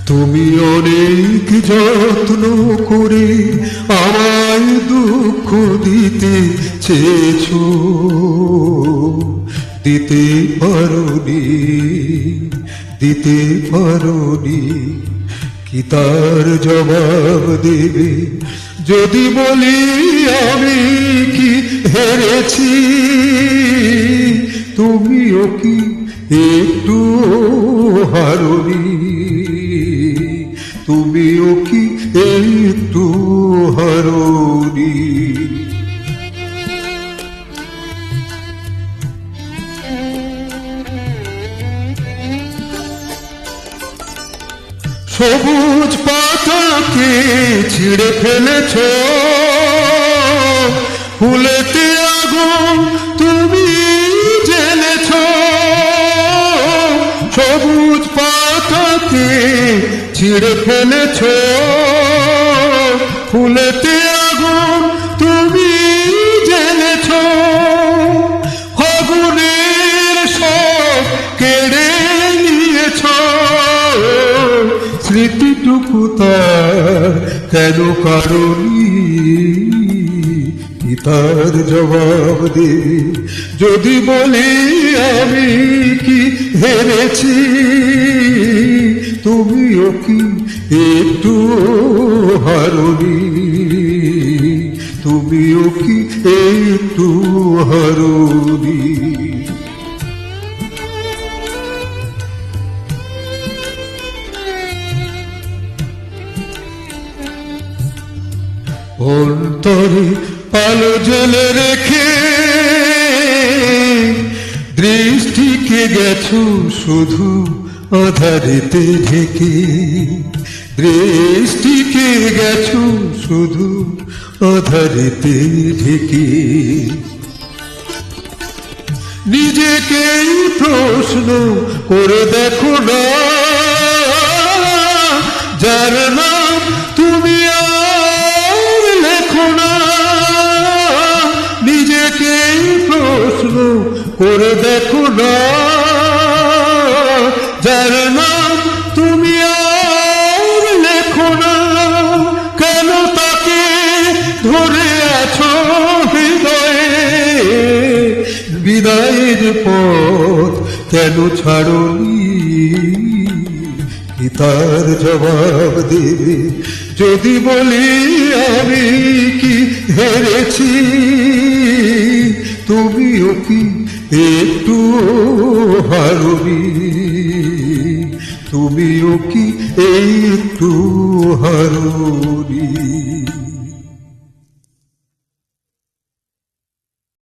তুমি অনেক যত্ন করে আমায় দুঃখ দিতে চেয়েছো, দিতে পারোনি, দিতে পারোনি। কি তার জবাব দেবে যদি বলি আমি কি হেরেছি? তুমিও কি একটু হারোনি? তুমিও কি একটু হারোনি? সবুজ পাতাকে ছিঁড়ে ফেলেছ, ফুলেতে আগুন তুমি জ্বেলেছ। সবুজ পাতাকে ছিঁড়ে ফেলেছ, ফুলেতে আগুন তুমি জ্বেলেছ। ফাগুনের সব কেড়ে নিয়েছ, স্মৃতিটুকু তার কেন কারণি? কি তার জবাব দে যদি বলি আমি কি হেরেছি? তুমিও কি একটু হারোনি? তুমিও কি একটু হারোনি? অন্তরে আলো জ্বেলে রেখে দৃষ্টিকে গেছো শুধু আধারেতে ঢেকে। দৃষ্টিকে গেছো শুধু আধারেতে ঢেকে। নিজেকেই প্রশ্ন করে দেখো না, যার নাম তুমি আর লেখো না। নিজেকেই প্রশ্ন করে দেখো না, যার নাম তুমি আর লেখো না। কেন তাকে ধরে আছো হৃদয়ে? বিদায়ের পথ কেন ছাড়োনি? কি তার জবাব দেবে যদি বলি আমি কি হেরেছি? তুমিও কি একটু হারোনি? তুমিও কি একটু হারোনি?